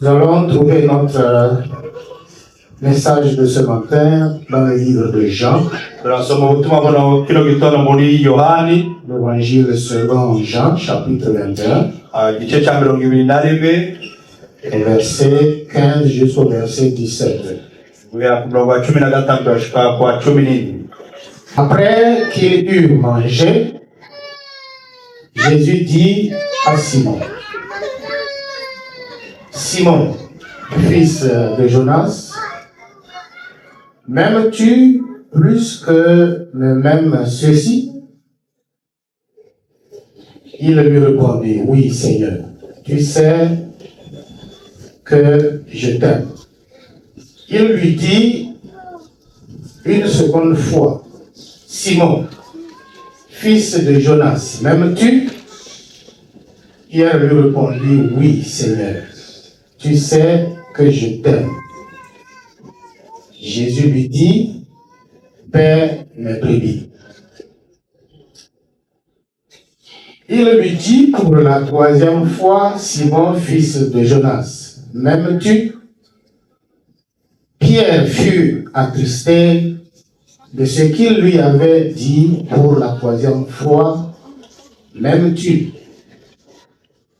Nous allons trouver notre message de ce matin dans le livre de Jean, l'évangile selon Jean, chapitre 21, et verset 15 jusqu'au verset 17. Après qu'il eut mangé, Jésus dit à Simon, Simon, fils de Jonas, m'aimes-tu plus que me m'aiment ceux-ci? Il lui répondit, oui Seigneur, tu sais que je t'aime. Il lui dit une seconde fois, Simon, fils de Jonas, m'aimes-tu? Pierre lui répondit, oui Seigneur, tu sais que je t'aime. Jésus lui dit, paie mes brebis. Il lui dit pour la troisième fois, Simon, fils de Jonas, m'aimes-tu? Pierre fut attristé de ce qu'il lui avait dit pour la troisième fois, m'aimes-tu?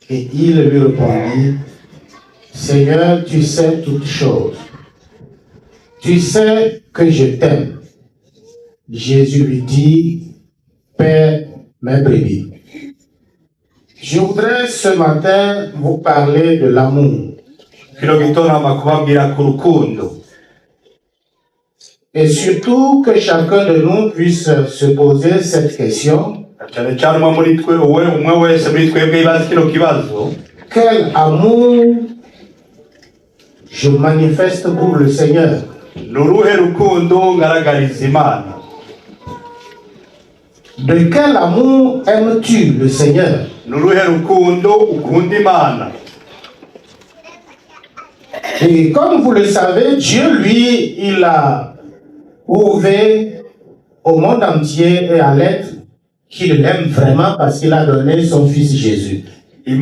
Et il lui répondit, Seigneur, tu sais toutes choses. Tu sais que je t'aime. Jésus lui dit, paie mes brebis. Je voudrais ce matin vous parler de l'amour. Et surtout que chacun de nous puisse se poser cette question. Quel amour je manifeste pour le Seigneur? De quel amour aimes-tu le Seigneur? Et comme vous le savez, Dieu, lui, il a prouvé au monde entier et à l'être qu'il l'aime vraiment parce qu'il a donné son fils Jésus. Et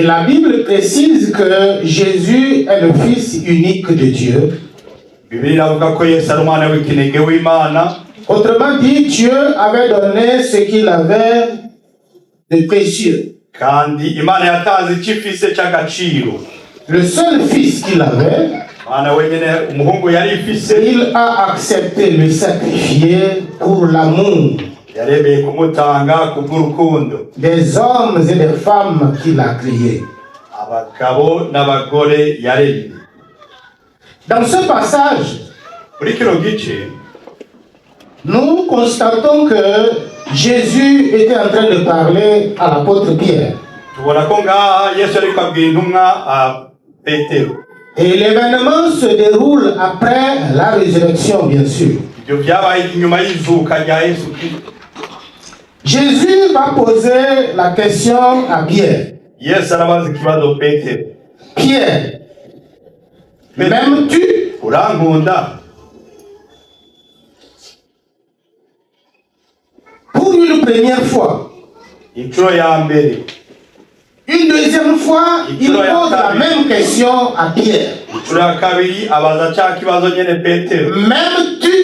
la Bible précise que Jésus est le Fils unique de Dieu. Autrement dit, Dieu avait donné ce qu'il avait de précieux. Le seul fils qu'il avait, il a accepté de le sacrifier pour l'amour des hommes et des femmes qu'il a créés. Dans ce passage, nous constatons que Jésus était en train de parler à l'apôtre Pierre. Et l'événement se déroule après la résurrection, bien sûr. Jésus va poser la question à Pierre. Pierre, m'aimes-tu? Pour une première fois. Une deuxième fois, il pose la même question à Pierre. M'aimes-tu?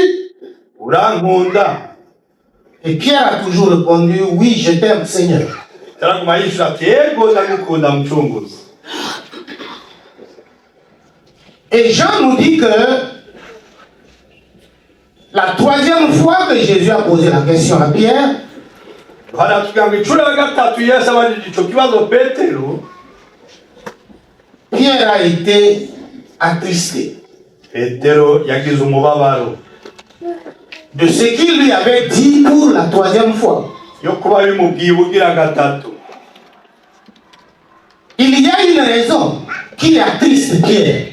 Et Pierre a toujours répondu, oui, je t'aime, Seigneur. Et Jean nous dit que la troisième fois que Jésus a posé la question à Pierre, Pierre a été attristé de ce qu'il lui avait dit pour la troisième fois. Il y a une raison qui attriste Pierre.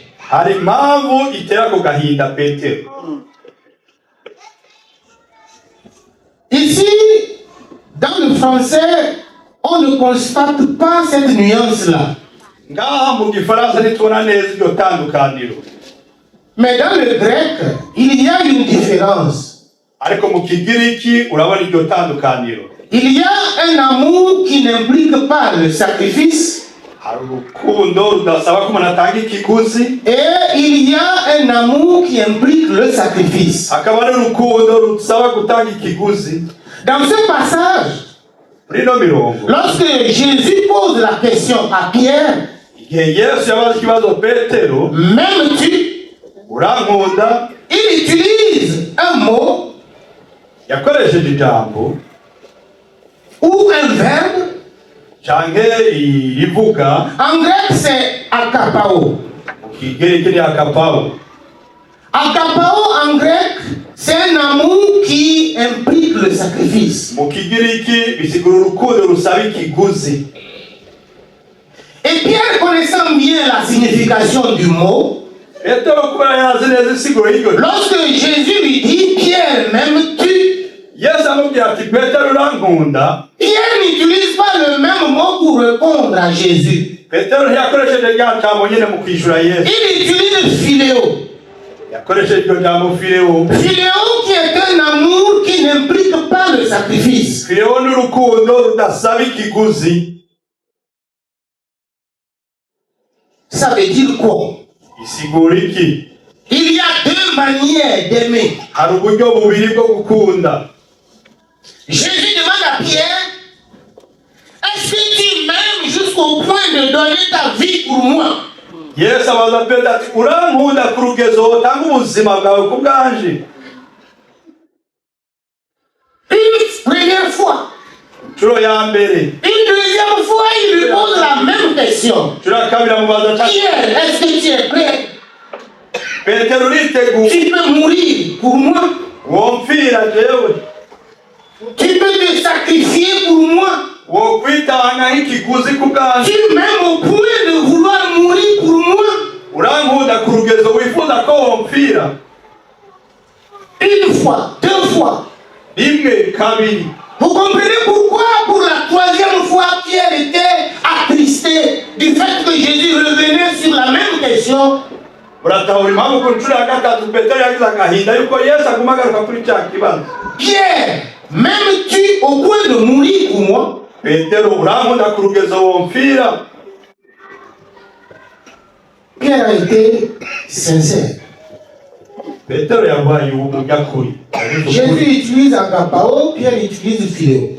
Ici, dans le français, on ne constate pas cette nuance-là. Mais dans le grec, il y a une différence. ariko mu kigiriki urabona iryo tandukaniro. Il y a un amour qui n'implique pas le sacrifice. Hari urukundo rudasaba ko umuntu atanga ikiguzi. Et il y a un amour qui implique le sacrifice. Hakaba n'urukundo rudasaba gutanga ikiguzi. Dans ce passage, lorsque Jésus pose la question à Pierre, m'aimes-tu? Il utilise un mot ou un verbe. En grec, c'est akapao. Akapao en grec, c'est un amour qui implique le sacrifice. Et Pierre, connaissant bien la signification du mot, lorsque Jésus lui dit, Pierre, m'aimes-tu? Pierre n'utilise pas le même mot pour répondre à Jésus. Il utilise philéo. Philéo qui est un amour qui n'implique pas le sacrifice. Ça veut dire quoi? Il y a deux manières d'aimer. Jésus demande à Pierre, est-ce que tu m'aimes jusqu'au point de donner ta vie pour moi? Yes, abaza Petero ati urankunda ku rugezo utanga ubuzima bwawe ku bwanje. Une première fois. Une deuxième fois, il lui pose la même question. Pierre, est-ce que tu es prêt? Tu peux mourir pour moi? Tu peux te sacrifier pour moi? Tu m'aimes au point de vouloir mourir pour moi? Une fois, deux fois. Vous comprenez pourquoi pour la troisième fois Pierre était attristé du fait que Jésus revenait sur la même question? Pierre, m'aimes-tu au point de mourir pour moi? Pierre a été sincère. Jésus utilise agapao, Pierre utilise philéo.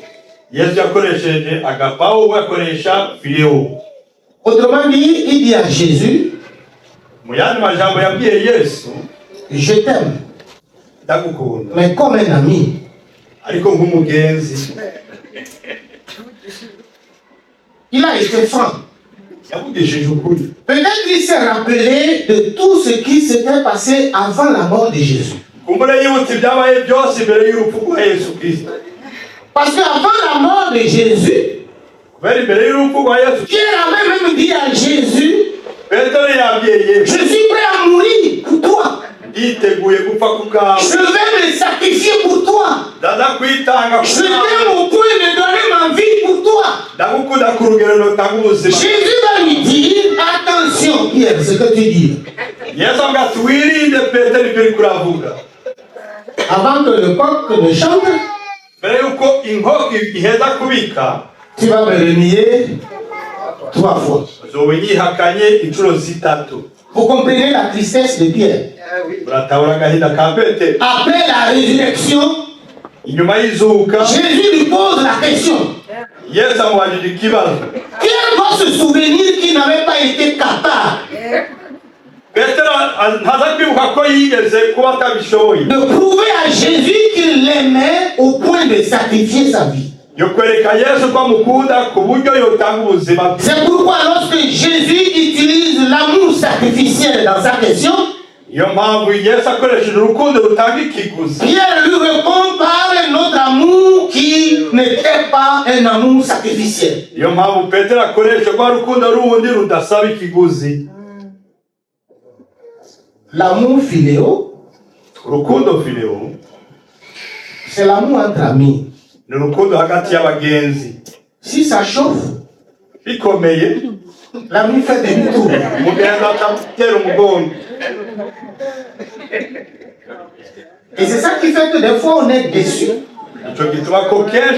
Autrement dit, il dit à Jésus, je t'aime, mais comme un ami. Il a été franc. Peut-être qu'il s'est rappelé de tout ce qui s'était passé avant la mort de Jésus. Parce qu'avant la mort de Jésus, Pierre avait même dit à Jésus, je suis prêt à mourir pour toi. Je vais me sacrifier pour toi. Je t'aime au point de donner ma vie pour toi. Jésus va lui dire, attention Pierre, ce que tu dis. Avant que le coq ne chante, tu vas me renier 3 fois. Vous comprenez la tristesse de Pierre? Après la résurrection, Jésus lui pose la question. Pierre doit se souvenir qu'il n'avait pas été capable de prouver à Jésus qu'il l'aimait au point de sacrifier sa vie. C'est pourquoi lorsque Jésus utilise l'amour sacrificiel dans sa question, Pierre lui répond par un autre amour qui n'était pas un amour sacrificiel. L'amour philéo, c'est l'amour entre amis. Si ça chauffe, l'ami fait demi-tour. Et c'est ça qui fait que des fois on est déçu.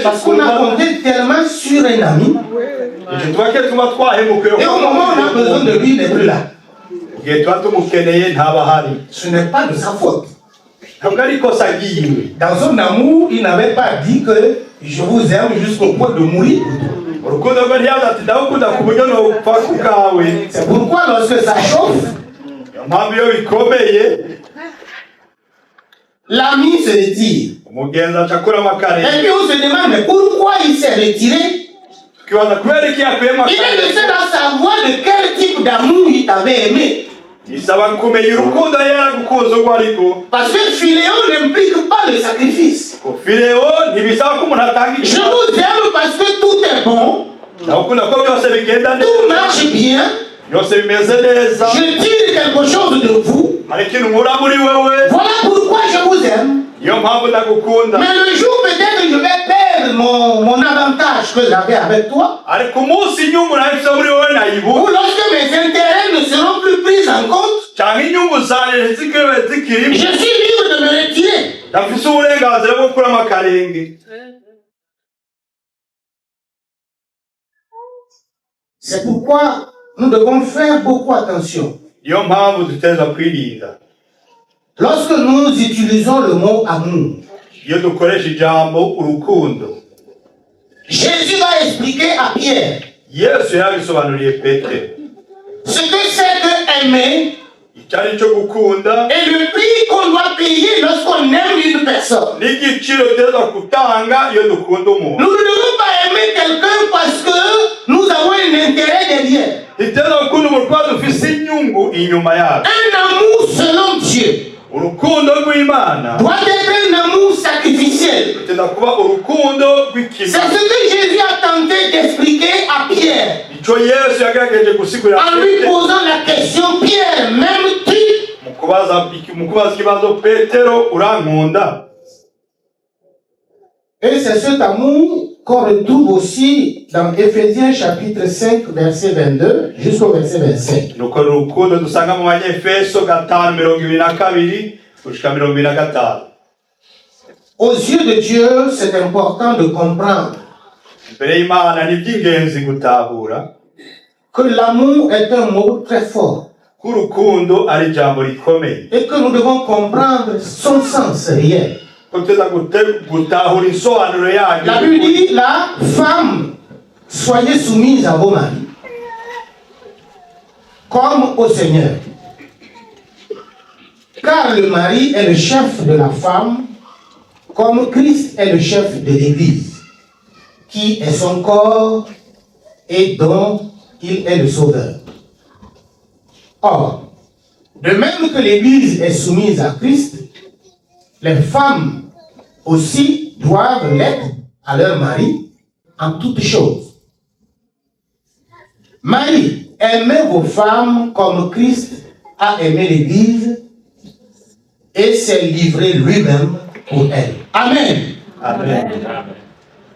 Parce qu'on a compté tellement sur un ami. Et au moment où on a besoin de lui, il n'est plus là. Ce n'est pas de sa faute. Dans son amour, il n'avait pas dit que je vous aime jusqu'au point de mourir. C'est pourquoi lorsque ça chauffe, l'ami se retire. Et puis on se demande mais pourquoi il s'est retiré. Il est le seul à savoir de quel type d'amour il t'avait aimé. Parce que Philéon n'implique pas le sacrifice. Je vous aime parce que tout est bon. Tout marche bien. Je tire quelque chose de vous. Voilà pourquoi je vous aime. Mais le jour peut-être je vais perdre mon avantage que j'avais avec toi. Ou lorsque mes intérêts ne seront plus pris en compte, je suis libre de me retirer. C'est pourquoi nous devons faire beaucoup attention. Lorsque nous utilisons le mot amour, Jésus va expliquer à Pierre ce que c'est que aimer et le prix qu'on doit payer lorsqu'on aime une personne. Nous ne devons pas aimer quelqu'un parce que nous avons un intérêt derrière. Un amour selon Dieu doit être un amour sacrificiel. C'est ce que Jésus a tenté d'expliquer à Pierre. En lui posant la question, Pierre, m'aimes-tu? Et c'est cet amour qu'on retrouve aussi dans Éphésiens chapitre 5, verset 22 jusqu'au verset 25. Aux yeux de Dieu, c'est important de comprendre que l'amour est un mot très fort et que nous devons comprendre son sens réel. La Bible dit, la femme, soyez soumise à vos maris, comme au Seigneur. Car le mari est le chef de la femme, comme Christ est le chef de l'Église, qui est son corps et dont il est le sauveur. Or, de même que l'Église est soumise à Christ, les femmes aussi doivent l'être à leur mari en toutes choses. Marie, aimez vos femmes comme Christ a aimé l'Église et s'est livré lui-même pour elle. Amen. Amen.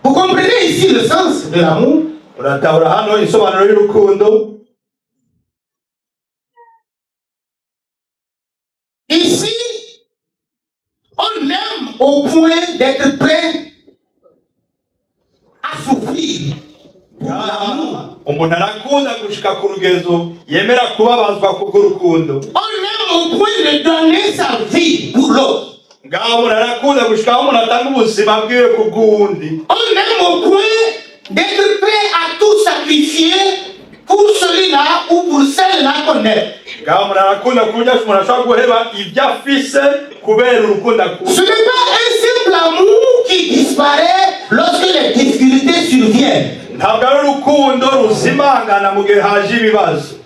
Vous comprenez ici le sens de l'amour? Ici, on aime au point d'être prêt à souffrir pour l'amour. On aime au point de donner sa vie pour l'autre. On aime au point d'être prêt à tout sacrifier pour celui-là ou pour celle-là qu'on aime. Ce n'est pas un simple amour qui disparaît lorsque les difficultés surviennent.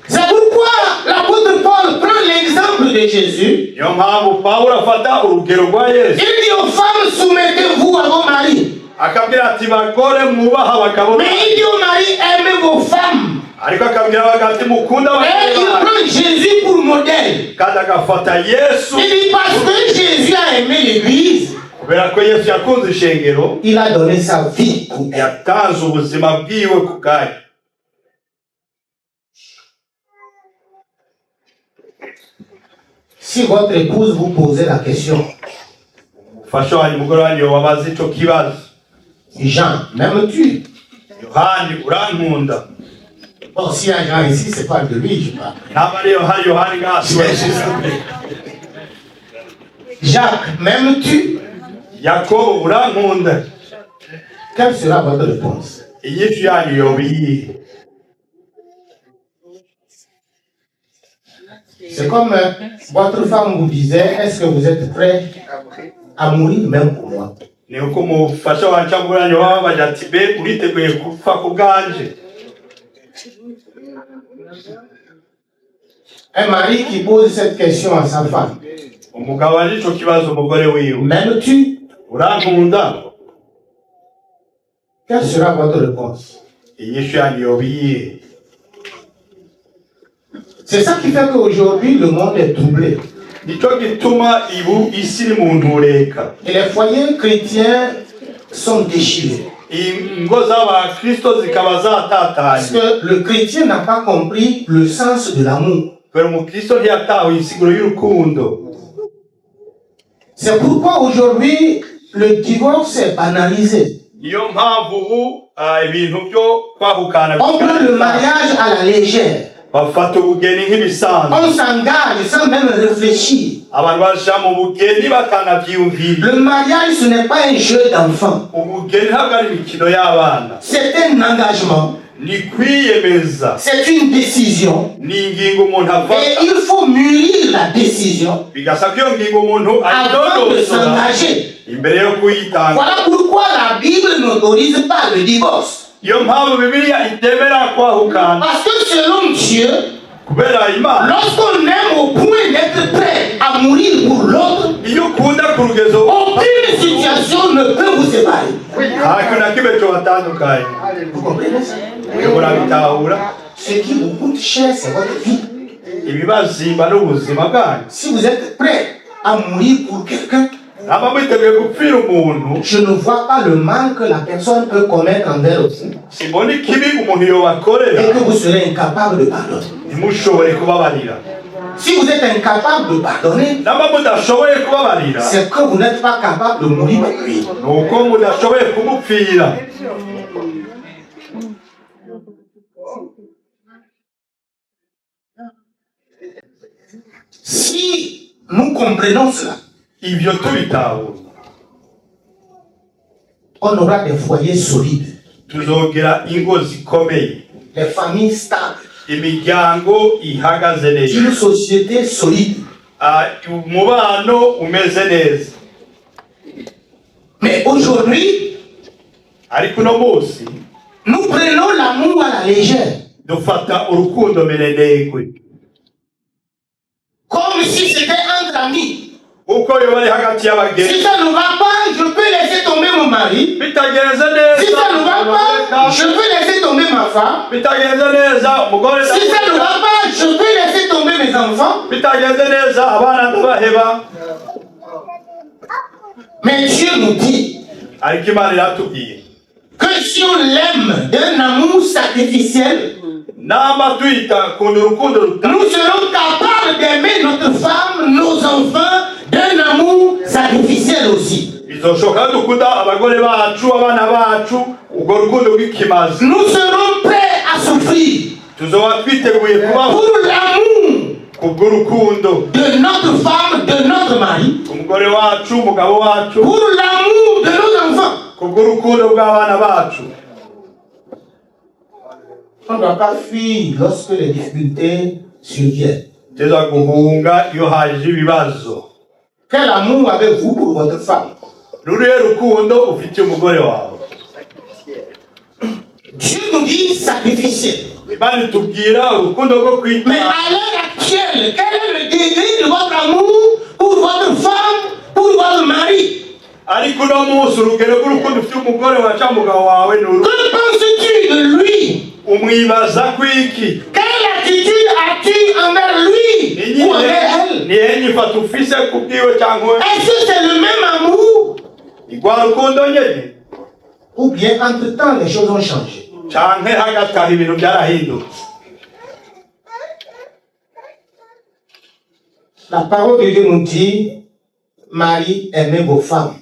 C'est pourquoi l'apôtre Paul prend l'exemple de Jésus. Il dit aux femmes, soumettez-vous à vos maris. Mais il dit aux maris, aimez vos femmes. Et il prend Jésus pour modèle. Il dit parce que Jésus a aimé l'Église, il a donné sa vie pour elle. Si votre épouse vous pose la question, umufasha wanyu umugore wanyu wabaza ico kibazo. Jean, m'aimes-tu? Yohani, urankunda? Bon, s'il y a Jean ici, c'est pas de lui, je parle. Ntabwo ari Yohani ngasi wese. Jacques, m'aimes-tu? Yakobo, urankunda? Quelle sera votre réponse? Inyishu yanyu yoba iyihe? C'est comme votre femme vous disait, est-ce que vous êtes prêt à mourir même pour moi? Ni uko umufasha wanyu cyangwa umugore wanyu bababaje ati be uriteguye gupfa ku bwanje? Un mari qui pose cette question à sa femme. Umugabo aje ico kibazo umugore wiwe. M'aimes-tu? Urankunda? Quelle sera votre réponse? Inyishu yanyu yoba iyihe? C'est ça qui fait qu'aujourd'hui, le monde est troublé. Nico gituma ibu isi iri mu ntureka. Et les foyers chrétiens sont déchirés. Ingo z'abakristo zikaba Parce zatatanye. que le chrétien n'a pas compris le sens de l'amour. Kubera umukristo ntiyatawe insiguro y'urukundo. C'est pourquoi aujourd'hui, le divorce est banalisé. Niyo mpamvu ubu ibintu byo kwahukana On prend le mariage à la légère. bafata ubugeni nk'ibisanzwe. On s'engage sans même réfléchir. Abantu baja mu bugeni batanavyiyumvira. Le mariage, ce n'est pas un jeu d'enfant. Ubugeni ntabwo ari imikino y'abana. C'est un engagement. Ni kwiyemeza. C'est une décision. Ni ingingo umuntu Et afata. il faut mûrir la décision Bigasaba ko iyo ngingo umuntu avant de ayidodosora s'engager. imbere yo kuyitanga. Voilà pourquoi la Bible n'autorise pas le divorce. Iyo mpamvu Bibiliya itemera kwahukana. Parce que selon Dieu, Kubera Imana. lorsqu'on aime au point d'être prêt à mourir pour l'autre, Iyo ukunda ku rugezo aucune situation ne peut vous séparer. nta kintu na kimwe cobatandukanye. Vous comprenez ça? Uyobora bitahura. Ce qui vous coûte cher, c'est votre vie. Ibibazimba n'ubuzima bwanyu. Si vous êtes prêt à mourir pour quelqu'un, Naba mwiteguye gupfira umuntu. je ne vois pas le mal que la personne peut commettre envers vous. Simbona ikibi umuntu yobakorera. Et que vous serez incapable de pardonner. Ntimushobore kubabarira. Si vous êtes incapable de pardonner, Naba mudashoboye kubabarira. c'est que vous n'êtes pas capable de mourir pour lui. Nuko mudashoboye kumupfira. Si nous comprenons cela, Ivyo tubitahura. on aura des foyers solides, Tuzogera ingo zikomeye. des familles stables, Imiryango ihagaze neza. une société solide. Umubano umeze neza. Mais aujourd'hui, Ariko uno munsi nous prenons l'amour à la légère. dufata urukundo menenegwe. Comme si c'était entre amis. Uko yoba ari hagati y'abagenzi. Si ça ne va pas, je peux laisser tomber mon mari. Bitagenze neza. Si ça ne va pas, je peux laisser tomber ma femme. Bitagenze neza umugore. Si ça ne va pas, je peux laisser tomber mes enfants. Bitagenze neza abana ndabaheba. Mais Dieu nous dit Ariko Imana iratubwiye que si on l'aime d'un amour sacrificiel, namba tuyita kundu urukundo nous serons capables d'aimer notre femme, nos enfants, d'un amour sacrificiel aussi. bizoshoka dukunda abagore bacu abana bacu ubwo rukundo rw'ikimazi. Nous serons prêts à souffrir Tuzoba twiteguye kubaho pour l'amour kubw'urukundo de notre femme, de notre mari, umugore wacu umugabo wacu pour l'amour de nos enfants. kubw'urukundo bw'abana bacu. On ne doit pas fuir lorsque les difficultés surviennent. Teza guhunga iyo haje ibibazo. Quel amour avez-vous pour votre femme? Ruriye rukundo ufite umugore wawe. Dieu nous dit sacrificiel. Imana itubwira urukundo rwo Mais kwita. à l'heure actuelle, quel est le degré de votre amour pour votre femme, pour votre mari? Ariko uno munsi urugero rw'urukundo ufite umugore wawe cyangwa umugabo wawe ni uru. Que penses-tu de lui? Umwibaza kwiki. Quelle attitude as-tu envers lui ou envers elle? Nihe nyifata ufise kubwiwe cyangwa Est-ce que c'est le même amour? igwa rukundo nyene Ou bien entre-temps les choses ont changé? canke hagati aho ibintu byarahindutse. La parole de Dieu nous dit, Marie, aimez vos femmes.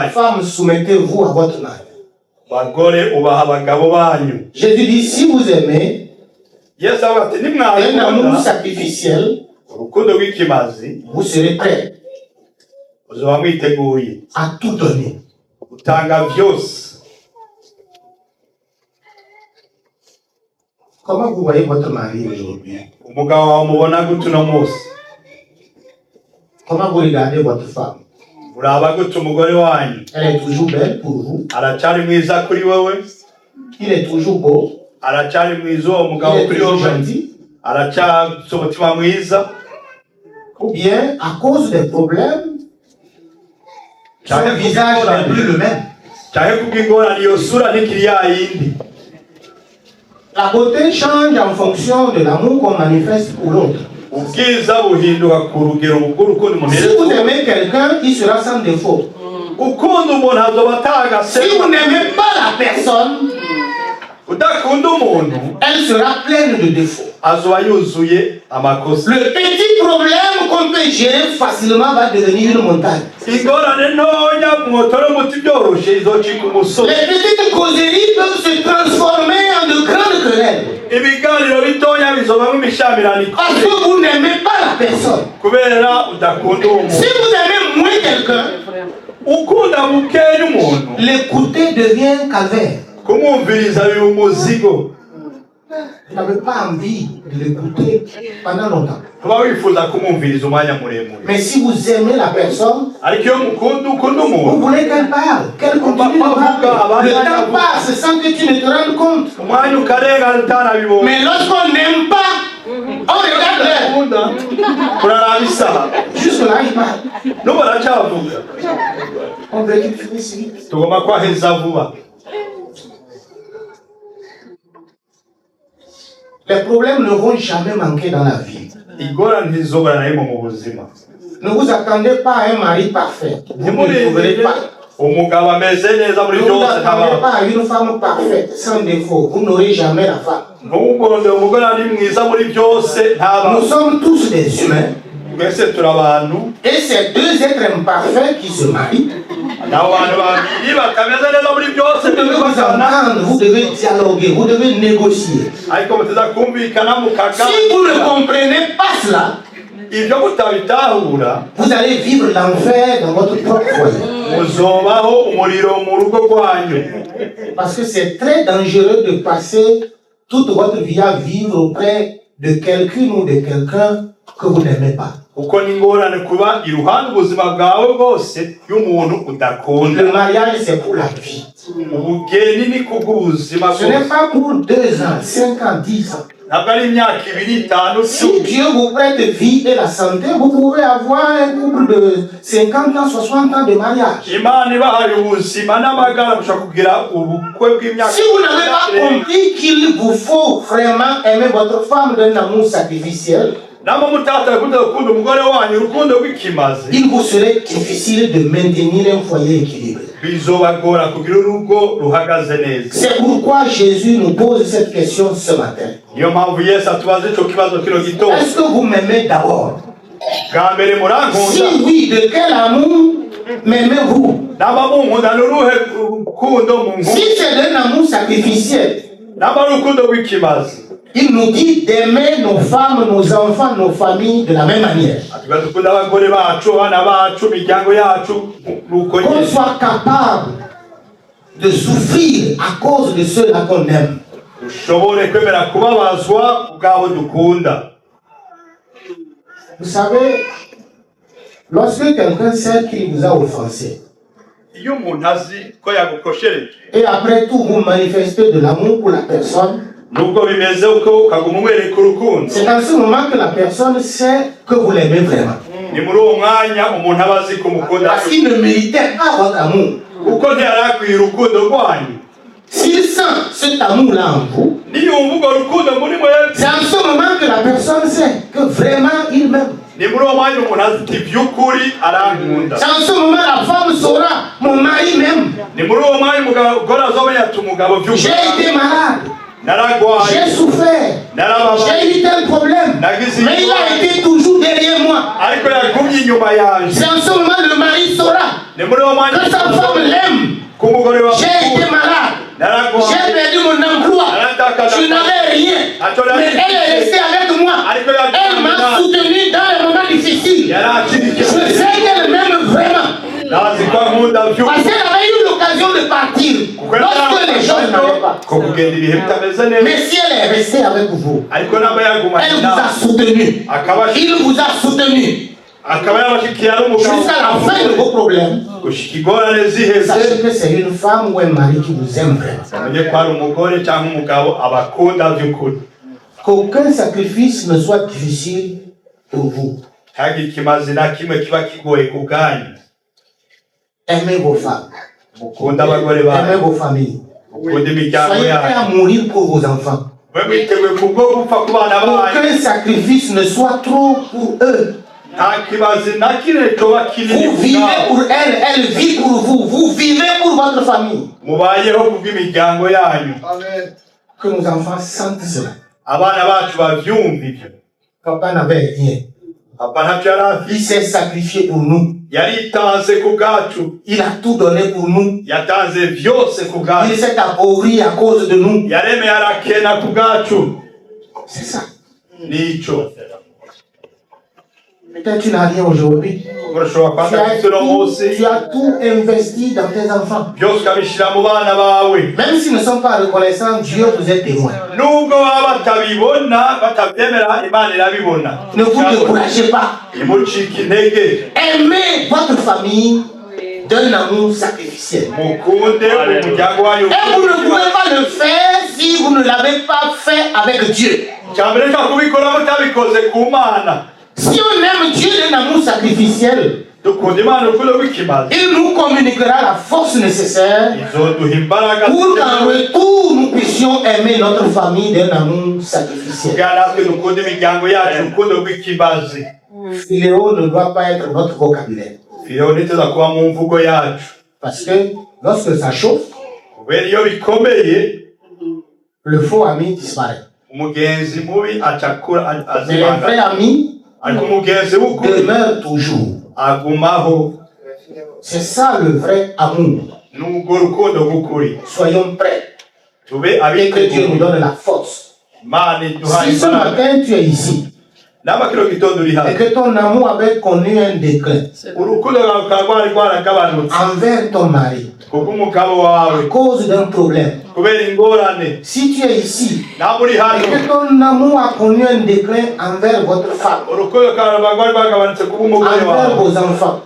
Femmes, soumettez-vous à votre mari. Jésus dit, si vous aimez un amour sacrificiel, vous serez prêts à tout donner. Comment vous voyez votre mari aujourd'hui? Comment vous regardez votre femme? Elle est toujours belle pour vous. Il est toujours beau. Il est toujours gentil. Ou bien, à cause des problèmes, son visage n'est plus le même. La beauté change en fonction de l'amour qu'on manifeste pour l'autre. Si vous aimez quelqu'un, il sera sans défaut. Si vous n'aimez pas la personne, elle sera pleine de défauts. Le petit problème qu'on peut gérer facilement va devenir une montagne. Les petites causeries peuvent se transformer en de grandes querelles. Parce que vous n'aimez pas la personne. Si vous aimez moins quelqu'un, l'écouter devient calvaire. Vous n'avez pas envie de l'écouter pendant longtemps. Mais si vous aimez la personne, vous voulez qu'elle parle, qu'elle continue de parler. Le temps passe sans que tu ne te rendes compte. Mais lorsqu'on n'aime pas, on regarde l'heure. Jusque là, il parle. On veut qu'il finisse vite. Les problèmes ne vont jamais manquer dans la vie. Ne vous attendez pas à un mari parfait. Vous ne trouverez pas. Ne vous attendez pas à une femme parfaite, sans défaut. Vous n'aurez jamais la femme. Nous sommes tous des humains. Et ces deux êtres imparfaits qui se marient, vous devez vous entendre, vous devez dialoguer, vous devez négocier. Si vous ne comprenez pas cela, vous allez vivre l'enfer dans votre propre foyer. Parce que c'est très dangereux de passer toute votre vie à vivre auprès de quelqu'un ou de quelqu'un que vous n'aimez pas. Le mariage, c'est pour la vie. Ce n'est pas pour 2 ans, 5 ans, 10 ans. Si Dieu vous prête vie et la santé, vous pouvez avoir un couple de 50 ans, 60 ans de mariage. Si vous n'avez pas compris qu'il vous faut vraiment aimer votre femme d'un amour sacrificiel, il vous serait difficile de maintenir un foyer équilibré. C'est pourquoi Jésus nous pose cette question ce matin. Est-ce que vous m'aimez d'abord? Si oui, de quel amour m'aimez-vous? Si c'est d'un amour sacrificiel, il nous dit d'aimer nos femmes, nos enfants, nos familles de la même manière. Qu'on soit capable de souffrir à cause de ceux-là qu'on aime. Vous savez, lorsque quelqu'un sait qu'il vous a offensé, et après tout vous manifestez de l'amour pour la personne, c'est dans ce moment que la personne sait que vous l'aimez vraiment. Parce qu'il ne méritait pas votre amour. S'il sent cet amour-là en vous, c'est en ce moment que la personne sait que vraiment il m'aime. C'est en ce moment la femme saura, mon mari m'aime. J'ai été malade. J'ai souffert. J'ai eu tel problème. Mais il a été toujours derrière moi. C'est en ce moment le Que sa femme l'aime. J'ai été malade. J'ai perdu mon emploi. Je n'avais rien. Mais elle est restée avec moi. Elle m'a soutenu dans les moments difficiles. Je sais qu'elle m'aime vraiment. Parce qu'elle avait eu l'occasion de partir lorsque les gens n'avaient pas. Mais si elle est restée avec vous, elle vous a soutenu. Il vous a soutenu. Jusqu'à la fin de vos problèmes. Sachez que c'est une femme ou un mari qui vous aime vraiment. Qu'aucun sacrifice ne soit difficile pour vous. Aimez vos femmes. Aimez vos familles. Soyez prêts à mourir pour vos enfants. Qu'aucun sacrifice ne soit trop pour eux. Vous vivez pour elle, elle vit pour vous. Vous vivez pour votre famille. Que nos enfants sentent cela. Papa n'avait rien. Il s'est sacrifié pour nous. Il a tout donné pour nous. Il s'est appauvri à cause de nous. C'est ça. Peut-être tu n'as rien aujourd'hui. Tu as tout investi dans tes enfants. Même s'ils ne sont pas reconnaissants, Dieu vous est témoin. Ne vous découragez pas. Aimez votre famille d'un amour sacrificiel. Et vous ne pouvez pas le faire si vous ne l'avez pas fait avec Dieu. Si on aime Dieu d'un amour sacrificiel, il nous communiquera la force nécessaire pour qu'en retour nous puissions aimer notre famille d'un amour sacrificiel. Philéo ne doit pas être notre vocabulaire. Parce que lorsque ça chauffe, le faux ami disparaît. Mais les vrais amis demeure toujours. C'est ça le vrai amour. Soyons prêts. Et que Dieu nous donne la force. Si ce matin tu es ici et que ton amour avait connu un déclin envers ton mari à cause d'un problème, si tu es ici et que ton amour a connu un déclin envers votre femme, envers vos enfants,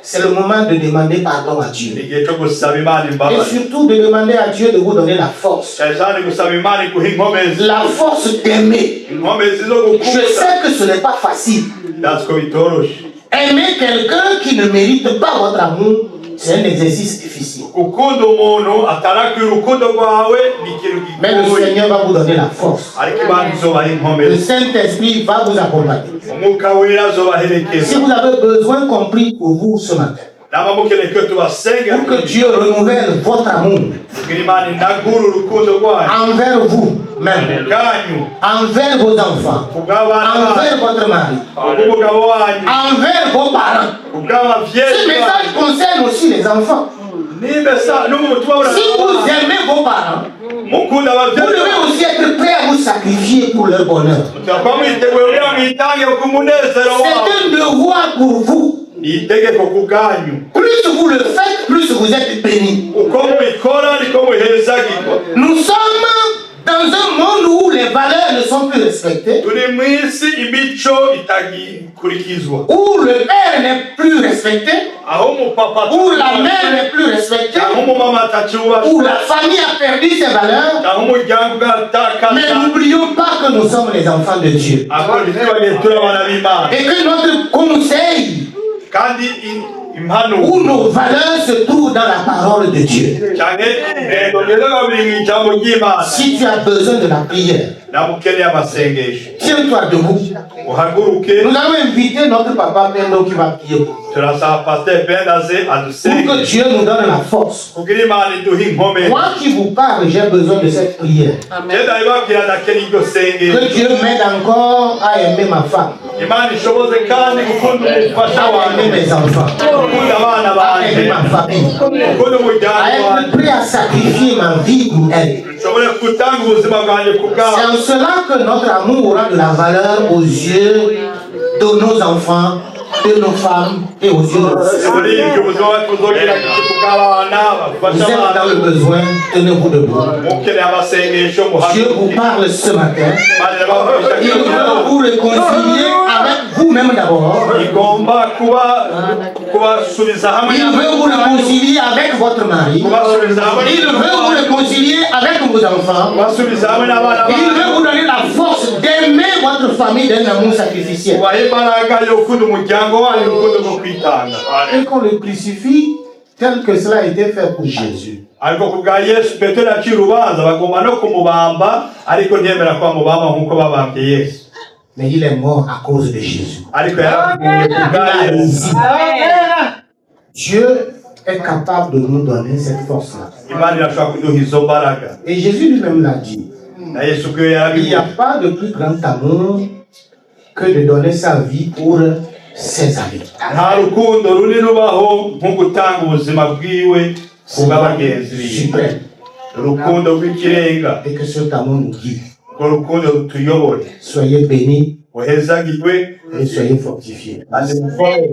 c'est le moment de demander pardon à Dieu. Et surtout de demander à Dieu de vous donner la force. La force d'aimer. Je sais que ce n'est pas facile. Aimer quelqu'un qui ne mérite pas votre amour, c'est un exercice difficile. Mais le Seigneur va vous donner la force. Le Saint-Esprit va vous accompagner. Si vous avez besoin compris pour vous ce matin, pour que Dieu renouvelle votre amour envers vous même, envers vos enfants, envers votre mari, envers vos parents. Ce message concerne aussi les enfants. Si vous aimez vos parents, vous devez aussi être prêt à vous sacrifier pour leur bonheur. C'est un devoir pour vous. Plus vous le faites, plus vous êtes bénis. Nous sommes dans un monde où les valeurs ne sont plus respectées, où le père n'est plus respecté, où la mère n'est plus respectée, où la famille a perdu ses valeurs. Mais n'oublions pas que nous sommes les enfants de Dieu. Et que notre conseil où nos valeurs se trouvent dans la parole de Dieu. Si tu as besoin de la prière, tiens-toi debout. Nous allons inviter notre papa Pendo qui va prier pour nous. Pour que Dieu nous donne la force. Moi qui vous parle, j'ai besoin de cette prière. Que Dieu m'aide encore à aimer ma femme. Imana ishoboze kandi gukunda umufasha wanjye, aimer mes enfants, gukunda abana banjye, aimer ma famille, gukunda umuryango à être wanjye, prêt à sacrifier ma vie pour elle. nshobore gutanga ubuzima bwanjye ku bwabo. C'est en cela que notre amour aura de la valeur aux yeux de nos enfants, de nos femmes et aux yeux de nos Muri femmes. ibyo ubuzima bwacu buzogira igiti ku bw'abana Vous bafasha êtes dans abana. le besoin, tenez-vous debout. Mukeneye amasengesho Dieu vous parle ce matin. Il veut muhaguruke. vous réconcilier avec vous-même d'abord. Igomba kubasubiza hamwe Il veut vous réconcilier avec votre mari. kubasubiza hamwe Il veut vous réconcilier avec vos enfants. kubasubiza hamwe n'abana Il veut vous donner la force d'aimer votre famille d'un amour sacrificiel. ubaha imbaraga yo gukunda umuryango wanyu urukundo rwo kwitanga. Et qu'on le crucifie tel que cela a été fait pour Jésus. Ariko ku bwa Yesu Petero yaciye urubanza bagomba no kumubamba, ariko ntiyemera ko bamubamba nk'uko babambye Yesu. Mais il est mort à cause de Jésus. Ariko yarapfuye ku bwa Yesu. Dieu est capable de nous donner cette force-là. Imana irashobora kuduha izo mbaraga. Et Jésus lui-même l'a dit. Na Yesu ubwo Il n'y a yarabivuze. pas de plus grand amour que de donner sa vie pour ses amis. Nta rukundo runi rubaho nko gutanga ubuzima bwiwe ku bw'abagenzi biwe. Suprême. Urukundo rw'ikirenga, Et que cet amour nous guide. urwo rukundo rutuyobore. Soyez bénis Uhezagirwe et soyez fortifiés. kandi mukore